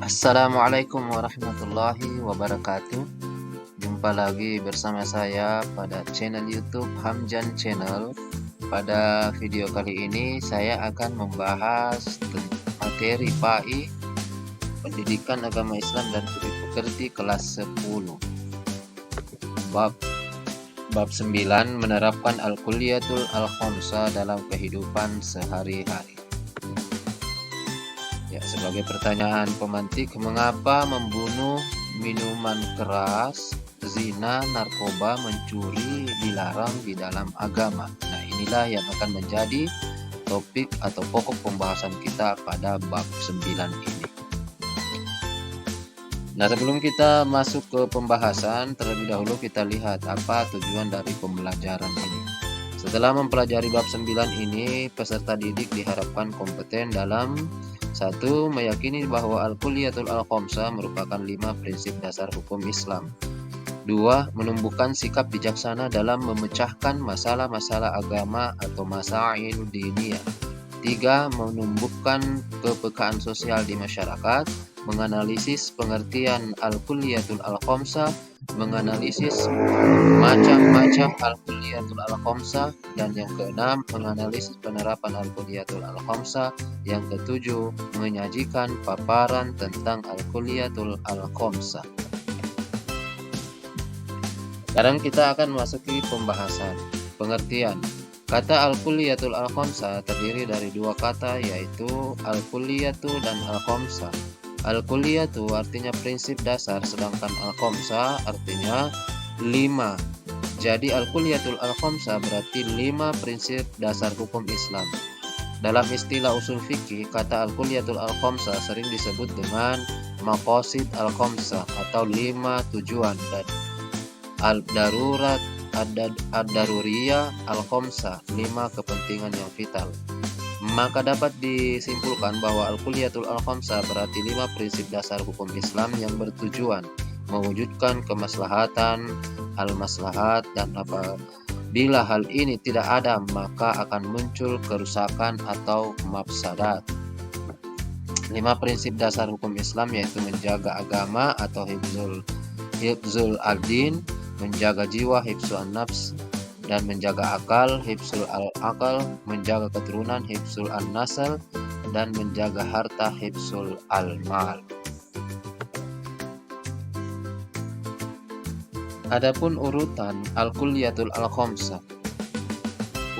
Assalamualaikum warahmatullahi wabarakatuh. Jumpa lagi bersama saya pada channel YouTube Hamjan Channel. Pada video kali ini saya akan membahas tentang materi PAI Pendidikan Agama Islam dan Budi Pekerti kelas 10. Bab 9 menerapkan Al-Kulliyatul Al-Khamsah dalam kehidupan sehari-hari. Ya, sebagai pertanyaan pemantik, mengapa membunuh, minuman keras, zina, narkoba, mencuri dilarang di dalam agama? Nah, inilah yang akan menjadi topik atau pokok pembahasan kita pada bab 9 ini. Nah, sebelum kita masuk ke pembahasan, terlebih dahulu kita lihat apa tujuan dari pembelajaran ini. Setelah mempelajari bab 9 ini, peserta didik diharapkan kompeten dalam 1. Meyakini bahwa Al-Kulliyatul Al-Khamsah merupakan 5 prinsip dasar hukum Islam. 2. Menumbuhkan sikap bijaksana dalam memecahkan masalah-masalah agama atau masail diniyah. 3. Menumbuhkan kepekaan sosial di masyarakat, menganalisis pengertian Al-Kulliyatul Al-Khamsah, menganalisis macam-macam Al-Kulliyatul Al-Khamsah, dan yang keenam, menganalisis penerapan Al-Kulliyatul Al-Khamsah. Yang ketujuh, menyajikan paparan tentang Al-Kulliyatul Al-Khamsah. Sekarang kita akan memasuki pembahasan. Pengertian. Kata Al-Kulliyatul Al-Khamsah terdiri dari dua kata, yaitu Al-Kulliyatu dan Al-Khamsah. Al-Kulliyatu artinya prinsip dasar, sedangkan Al-Khamsah artinya 5. Jadi Al-Kulliyatul Al-Khamsah berarti 5 prinsip dasar hukum Islam. Dalam istilah usul fikih, kata Al-Kulliyatul Al-Khamsah sering disebut dengan maqasid Al-Khamsah atau 5 tujuan, dan Al-Darurat Ad-Daruriyah Al-Khamsah 5 kepentingan yang vital. Maka dapat disimpulkan bahwa Al-Kulliyatul Al-Khamsah berarti 5 prinsip dasar hukum Islam yang bertujuan mewujudkan kemaslahatan, al-maslahat, dan apabila hal ini tidak ada maka akan muncul kerusakan atau mafsadat. 5 prinsip dasar hukum Islam yaitu menjaga agama atau hifzul ad-din, menjaga jiwa, hifzul nafs, dan menjaga akal, hifzul al-akal, menjaga keturunan, hifzul an-nasl, dan menjaga harta, hifzul al-mal. Adapun urutan Al-Kulliyatul Al-Khamsah.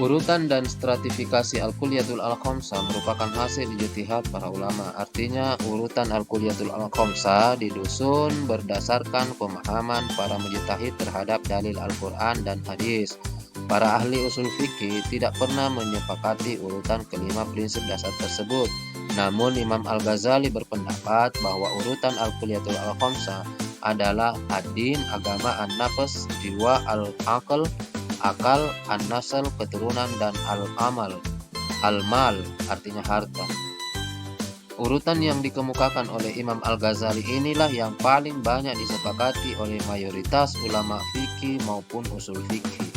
Urutan dan stratifikasi Al-Kulliyatul Al-Khamsah merupakan hasil ijtihad para ulama. Artinya urutan Al-Kulliyatul Al-Khamsah disusun berdasarkan pemahaman para mujtahid terhadap dalil Al-Quran dan hadis. Para ahli usul fikih tidak pernah menyepakati urutan kelima prinsip dasar tersebut. Namun Imam Al-Ghazali berpendapat bahwa urutan Al-Kulliyatul Al-Khamsah adalah ad-din, agama, an-nafs, jiwa, al-aql, akal, an-nasl, keturunan, dan al-amal, al-mal artinya harta. Urutan yang dikemukakan oleh Imam Al-Ghazali inilah yang paling banyak disepakati oleh mayoritas ulama fikih maupun usul fikih.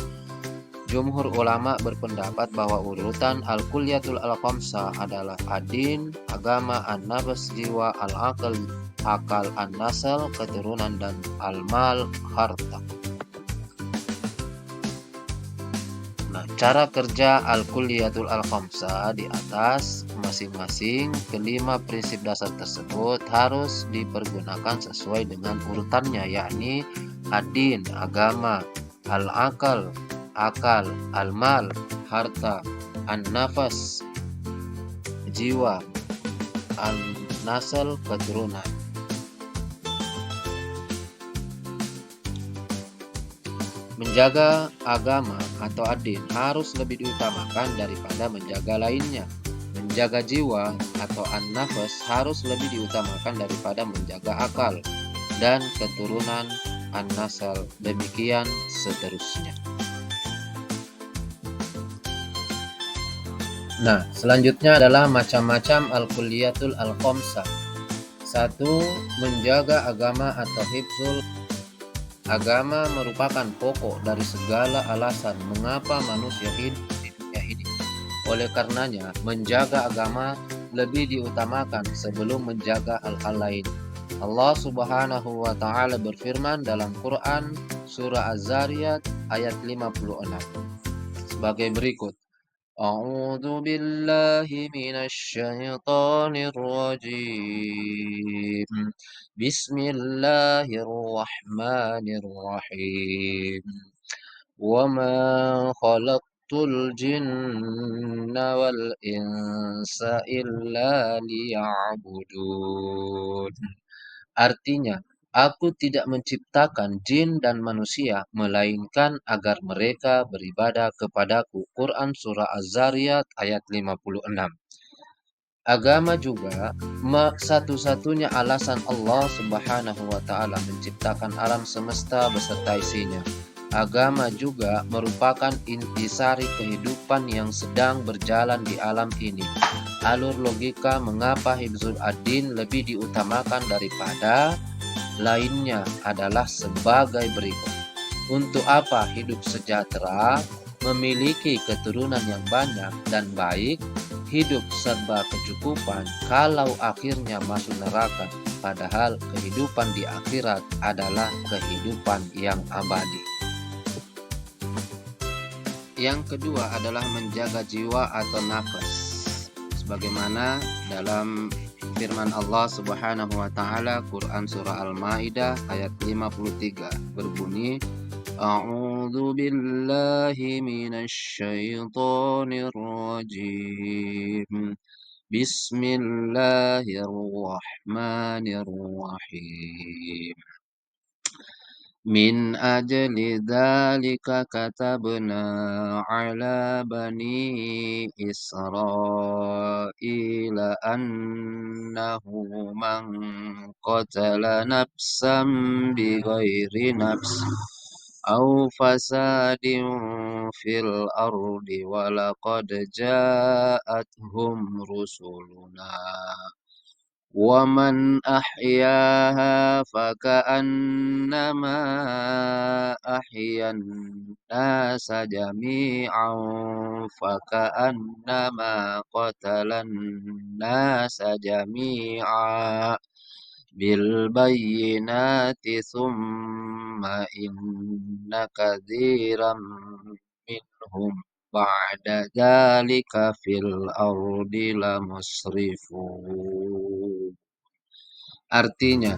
Jumhur ulama berpendapat bahwa urutan Al-Kulliyatul Al-Khamsah adalah ad-din, agama, an-nafs, jiwa, al-aql, akal, an-nasl, keturunan, dan al-mal, harta. Nah, cara kerja Al-Kulliyatul Al-Khamsah di atas masing-masing kelima prinsip dasar tersebut harus dipergunakan sesuai dengan urutannya, yakni ad-din, agama, al-aql, akal, al-mal, harta, an-nafas, jiwa, an-nasl, keturunan. Menjaga agama atau ad-din harus lebih diutamakan daripada menjaga lainnya. Menjaga jiwa atau an-nafas harus lebih diutamakan daripada menjaga akal dan keturunan, an-nasl, demikian seterusnya. Nah, selanjutnya adalah macam-macam Al-Kulliyatul Al-Khamsah. 1. Menjaga agama atau hifzul. Agama merupakan pokok dari segala alasan mengapa manusia hidup di dunia ini. Oleh karenanya, menjaga agama lebih diutamakan sebelum menjaga hal-hal lain. Allah Subhanahu wa taala berfirman dalam Quran surah Az-Zariyat ayat 56 sebagai berikut. A'udzu billahi minasy syaithanir rajim. Bismillahirrahmanirrahim. Wa ma khalaqtul jinna wal insa illa liya'budun. Artinya, aku tidak menciptakan jin dan manusia, melainkan agar mereka beribadah kepadaku. Quran Surah Az-Zariyat ayat 56. Agama juga satu-satunya alasan Allah Subhanahu wa taala menciptakan alam semesta beserta isinya. Agama juga merupakan intisari kehidupan yang sedang berjalan di alam ini. Alur logika mengapa hifzul ad-din lebih diutamakan daripada lainnya adalah sebagai berikut. Untuk apa hidup sejahtera, memiliki keturunan yang banyak dan baik, hidup serba kecukupan, kalau akhirnya masuk neraka, padahal kehidupan di akhirat adalah kehidupan yang abadi. Yang kedua adalah menjaga jiwa atau nafas. Sebagaimana dalam firman Allah Subhanahu wa taala Quran surah Al-Maidah ayat 53 berbunyi, A'udzu billahi minasy syaithanir rajim. Bismillahirrahmanirrahim. Min ajli dzalika katabna ala bani Israila annahu man qatala nafsan bighairi nafs aw fasadin fil ardi walaqad ja'atuhum rusuluna وَمَنْ أَحْيَاهَا فَكَأَنَّمَا أَحْيَا النَّاسَ جَمِيعًا فَكَأَنَّمَا قَتَلَ النَّاسَ جَمِيعًا بِالْبَيِّنَاتِ ثُمَّ إِنَّ كَثِيرًا مِنْهُمْ بَعْدَ ذَلِكَ فِي الْأَرْضِ لَمُسْرِفُونَ. Artinya,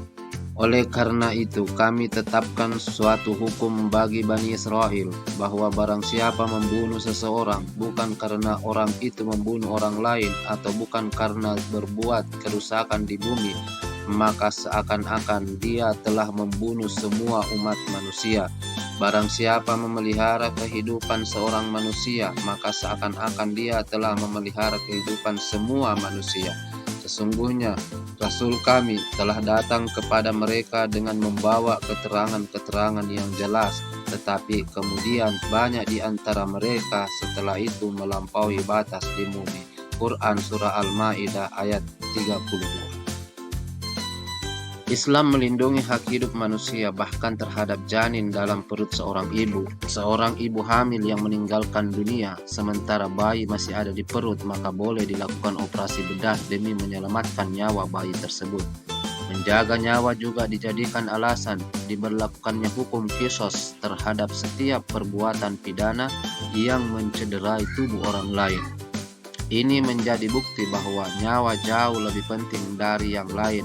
oleh karena itu kami tetapkan suatu hukum bagi Bani Israel, bahwa barang siapa membunuh seseorang bukan karena orang itu membunuh orang lain atau bukan karena berbuat kerusakan di bumi, maka seakan-akan dia telah membunuh semua umat manusia. Barang siapa memelihara kehidupan seorang manusia, maka seakan-akan dia telah memelihara kehidupan semua manusia. Sesungguhnya Rasul kami telah datang kepada mereka dengan membawa keterangan-keterangan yang jelas, tetapi kemudian banyak di antara mereka setelah itu melampaui batas di bumi. Quran Surah Al-Maidah ayat 32. Islam melindungi hak hidup manusia bahkan terhadap janin dalam perut seorang ibu. Seorang ibu hamil yang meninggalkan dunia sementara bayi masih ada di perut, maka boleh dilakukan operasi bedah demi menyelamatkan nyawa bayi tersebut. Menjaga nyawa juga dijadikan alasan diberlakukannya hukum qisas terhadap setiap perbuatan pidana yang mencederai tubuh orang lain. Ini menjadi bukti bahwa nyawa jauh lebih penting dari yang lain,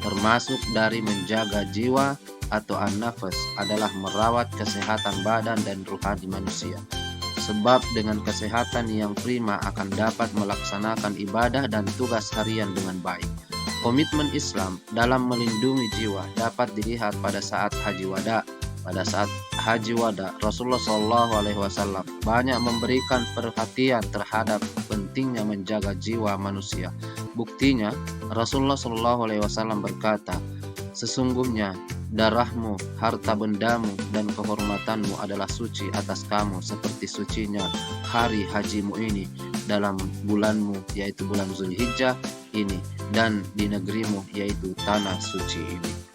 termasuk dari menjaga jiwa atau an-nafas adalah merawat kesehatan badan dan rohani manusia. Sebab dengan kesehatan yang prima akan dapat melaksanakan ibadah dan tugas harian dengan baik. Komitmen Islam dalam melindungi jiwa dapat dilihat pada saat Haji Wada. Pada saat Haji Wada, Rasulullah SAW banyak memberikan perhatian terhadap pentingnya menjaga jiwa manusia. Buktinya, Rasulullah SAW berkata, sesungguhnya darahmu, harta bendamu, dan kehormatanmu adalah suci atas kamu seperti sucinya hari hajimu ini dalam bulanmu, yaitu bulan Zulhijjah ini, dan di negerimu, yaitu tanah suci ini.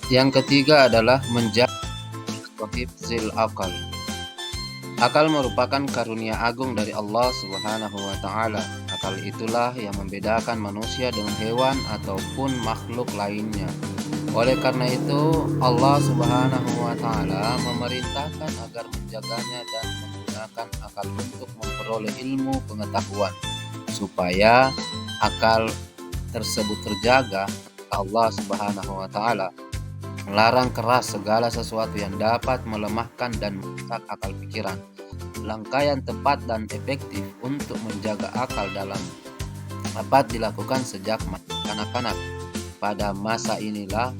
Yang ketiga adalah menjaga hifzil akal. Akal merupakan karunia agung dari Allah Subhanahu wa Ta'ala. Akal itulah yang membedakan manusia dengan hewan ataupun makhluk lainnya. Oleh karena itu, Allah Subhanahu wa Ta'ala memerintahkan agar menjaganya dan menggunakan akal untuk memperoleh ilmu pengetahuan. Supaya akal tersebut terjaga, Allah Subhanahu wa Ta'ala melarang keras segala sesuatu yang dapat melemahkan dan merusak akal pikiran. Langkah yang tepat dan efektif untuk menjaga akal dapat dilakukan sejak kanak-kanak. Pada masa inilah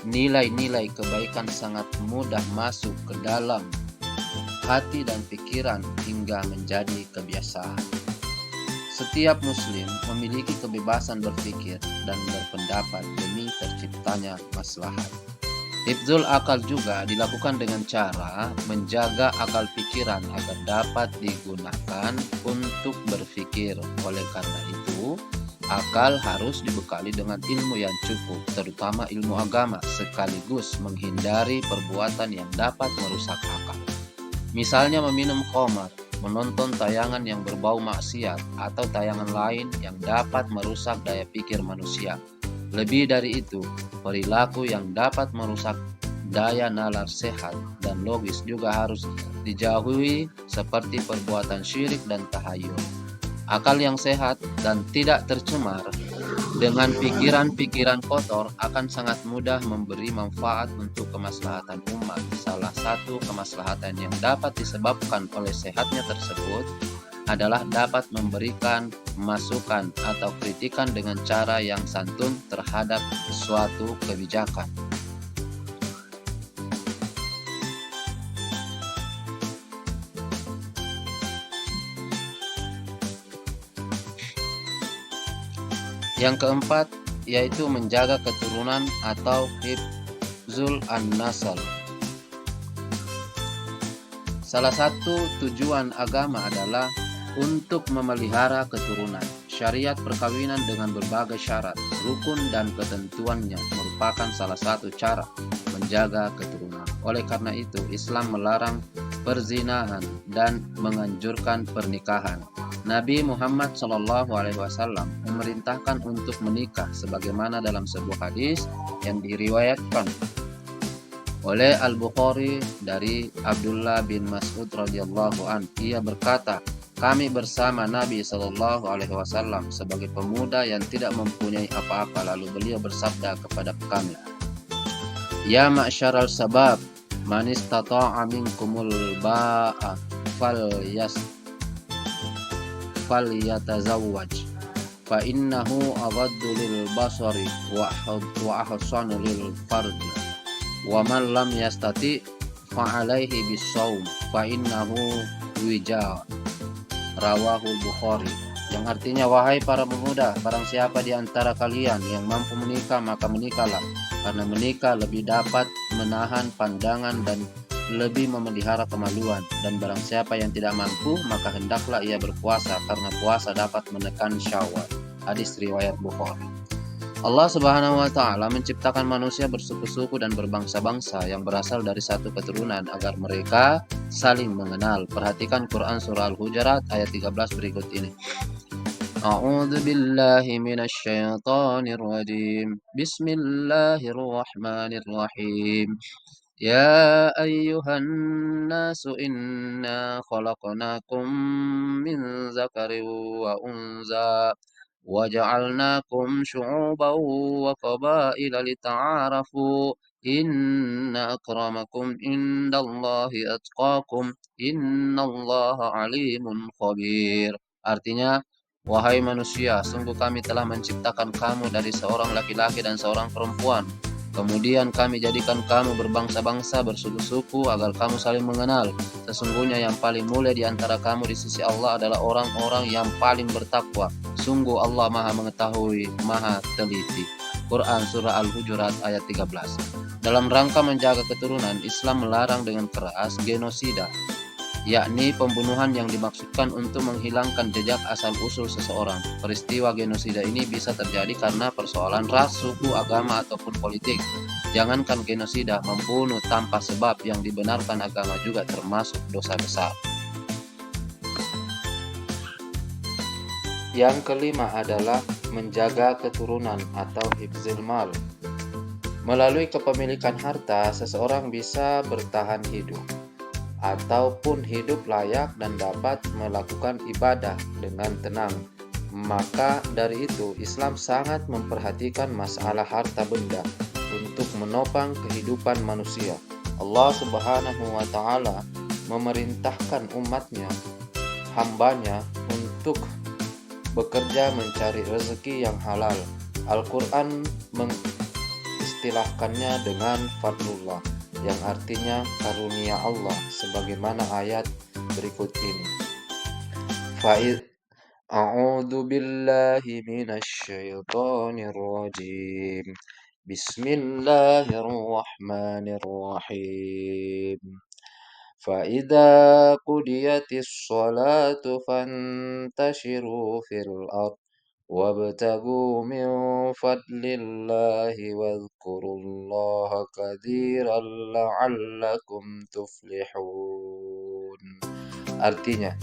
nilai-nilai kebaikan sangat mudah masuk ke dalam hati dan pikiran hingga menjadi kebiasaan. Setiap muslim memiliki kebebasan berpikir dan berpendapat demi terciptanya maslahat. Hifdzul akal juga dilakukan dengan cara menjaga akal pikiran agar dapat digunakan untuk berpikir. Oleh karena itu, akal harus dibekali dengan ilmu yang cukup, terutama ilmu agama, sekaligus menghindari perbuatan yang dapat merusak akal. Misalnya meminum khamar, menonton tayangan yang berbau maksiat, atau tayangan lain yang dapat merusak daya pikir manusia. Lebih dari itu, perilaku yang dapat merusak daya nalar sehat dan logis juga harus dijauhi, seperti perbuatan syirik dan tahayul. Akal yang sehat dan tidak tercemar dengan pikiran-pikiran kotor akan sangat mudah memberi manfaat untuk kemaslahatan umat. Salah satu kemaslahatan yang dapat disebabkan oleh sehatnya tersebut adalah dapat memberikan masukan atau kritikan dengan cara yang santun terhadap suatu kebijakan. Yang keempat yaitu menjaga keturunan atau hifzul an-nasl. Salah satu tujuan agama adalah untuk memelihara keturunan. Syariat perkawinan dengan berbagai syarat, rukun dan ketentuannya merupakan salah satu cara menjaga keturunan. Oleh karena itu, Islam melarang perzinahan dan menganjurkan pernikahan. Nabi Muhammad SAW memerintahkan untuk menikah sebagaimana dalam sebuah hadis yang diriwayatkan oleh Al-Bukhari dari Abdullah bin Mas'ud radhiyallahu an. Ia berkata, kami bersama Nabi SAW sebagai pemuda yang tidak mempunyai apa-apa, lalu beliau bersabda kepada kami, ya ma'syaral sabab, man istata'a minkumul ba'a falyatazawwaj fa innahu aghaddu lil basari wa ahsanu lil farji wa man lam yastati fa alaihi bisawm fa innahu wija. Rawahul Bukhari. Yang artinya, wahai para pemuda, barang siapa di antara kalian yang mampu menikah, maka menikahlah, karena menikah lebih dapat menahan pandangan dan lebih memelihara kemaluan. Dan barang siapa yang tidak mampu, maka hendaklah ia berpuasa, karena puasa dapat menekan syahwat. Hadis riwayat Bukhari. Allah Subhanahu wa Ta'ala menciptakan manusia bersuku-suku dan berbangsa-bangsa yang berasal dari satu keturunan agar mereka saling mengenal. Perhatikan Quran surah Al-Hujurat ayat 13 berikut ini. A'udzu billahi minasy syaithanir rajim. Bismillahirrahmanirrahim. Ya ayyuhan nasu inna khalaqnakum min dzakarin wa unza وَجَعَلْنَاكُمْ شُعُوبًا وَقَبَائِلَ لِتَعَارَفُوا إِنَّ أَكْرَمَكُمْ عِندَ اللَّهِ أَتْقَاكُمْ إِنَّ اللَّهَ عَلِيمٌ خَبِيرٌ. Artinya, wahai manusia, sungguh kami telah menciptakan kamu dari seorang laki-laki dan seorang perempuan. Kemudian kami jadikan kamu berbangsa-bangsa, bersuku-suku, agar kamu saling mengenal. Sesungguhnya yang paling mulia di antara kamu di sisi Allah adalah orang-orang yang paling bertakwa. Sungguh Allah Maha Mengetahui, Maha Teliti. Quran Surah Al-Hujurat ayat 13. Dalam rangka menjaga keturunan, Islam melarang dengan keras genosida, yakni pembunuhan yang dimaksudkan untuk menghilangkan jejak asal-usul seseorang. Peristiwa genosida ini bisa terjadi karena persoalan ras, suku, agama, ataupun politik. Jangankan genosida, membunuh tanpa sebab yang dibenarkan agama juga termasuk dosa besar. Yang kelima adalah menjaga keturunan atau hifzil mal. Melalui kepemilikan harta, seseorang bisa bertahan hidup ataupun hidup layak dan dapat melakukan ibadah dengan tenang. Maka dari itu, Islam sangat memperhatikan masalah harta benda untuk menopang kehidupan manusia. Allah Subhanahu wa Ta'ala memerintahkan umatnya, hambanya, untuk bekerja mencari rezeki yang halal. Al-Quran mengistilahkannya dengan fadlullah, yang artinya karunia Allah, sebagaimana ayat berikut ini. Fa'id A'udzu billahi minasy syaithanir rajim. Bismillahirrahmanirrahim. فإذا قضيت الصلاة فانتشروا في الأرض وابتغوا من فضل الله واذكروا الله كثيرا لعلكم تفلحون. Artinya,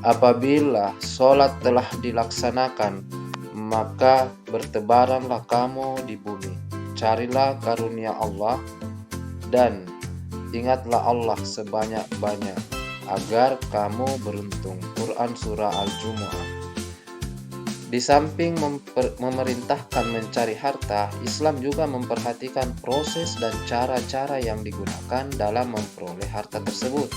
apabila sholat telah dilaksanakan, maka bertebaranlah kamu di bumi. Carilah karunia Allah dan ingatlah Allah sebanyak-banyak agar kamu beruntung. Quran Surah Al-Jumu'ah. Di samping memerintahkan mencari harta, Islam juga memperhatikan proses dan cara-cara yang digunakan dalam memperoleh harta tersebut.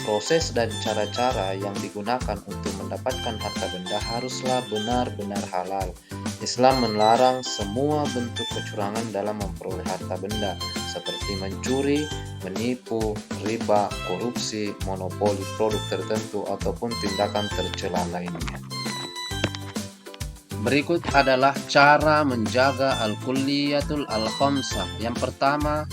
Proses dan cara-cara yang digunakan untuk mendapatkan harta benda haruslah benar-benar halal. Islam melarang semua bentuk kecurangan dalam memperoleh harta benda, seperti mencuri, menipu, riba, korupsi, monopoli produk tertentu, ataupun tindakan tercela lainnya. Berikut adalah cara menjaga al-kulliyatul al-khamsah. Yang pertama,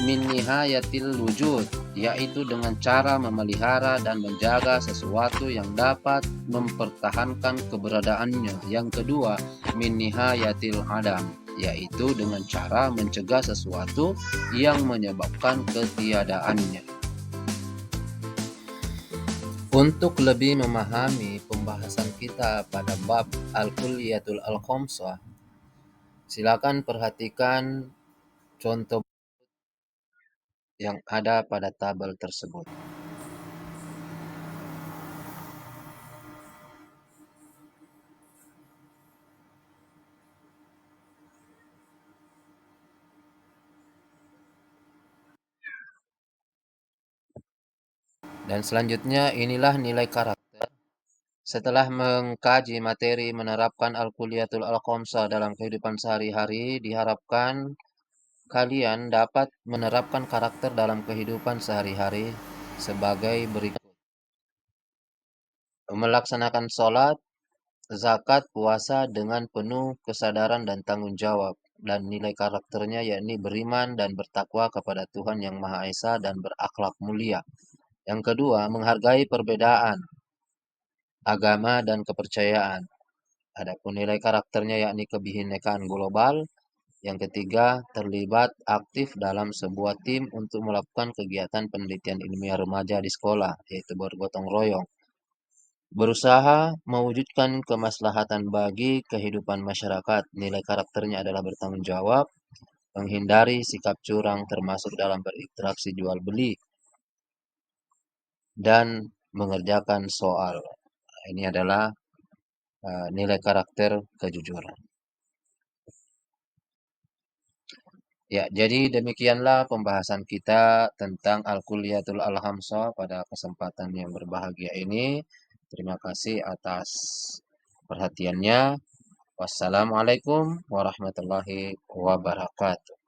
min nihayatil wujud, yaitu dengan cara memelihara dan menjaga sesuatu yang dapat mempertahankan keberadaannya. Yang kedua, min nihayatil adam, yaitu dengan cara mencegah sesuatu yang menyebabkan ketiadaannya. Untuk lebih memahami pembahasan kita pada bab al-kulliyatul al-khamsah, silakan perhatikan contoh yang ada pada tabel tersebut. Dan selanjutnya, inilah nilai karakter. Setelah mengkaji materi menerapkan al-kulliyatul al-khamsah dalam kehidupan sehari-hari, diharapkan kalian dapat menerapkan karakter dalam kehidupan sehari-hari sebagai berikut. Melaksanakan sholat, zakat, puasa dengan penuh kesadaran dan tanggung jawab, dan nilai karakternya yakni beriman dan bertakwa kepada Tuhan Yang Maha Esa dan berakhlak mulia. Yang kedua, menghargai perbedaan agama dan kepercayaan. Adapun nilai karakternya yakni kebinekaan global. Yang ketiga, terlibat aktif dalam sebuah tim untuk melakukan kegiatan penelitian ilmiah remaja di sekolah, yaitu bergotong royong. Berusaha mewujudkan kemaslahatan bagi kehidupan masyarakat. Nilai karakternya adalah bertanggung jawab, menghindari sikap curang termasuk dalam berinteraksi jual beli, dan mengerjakan soal. Ini adalah nilai karakter kejujuran. Ya, jadi demikianlah pembahasan kita tentang al-kulliyatul al-khamsah pada kesempatan yang berbahagia ini. Terima kasih atas perhatiannya. Wassalamualaikum warahmatullahi wabarakatuh.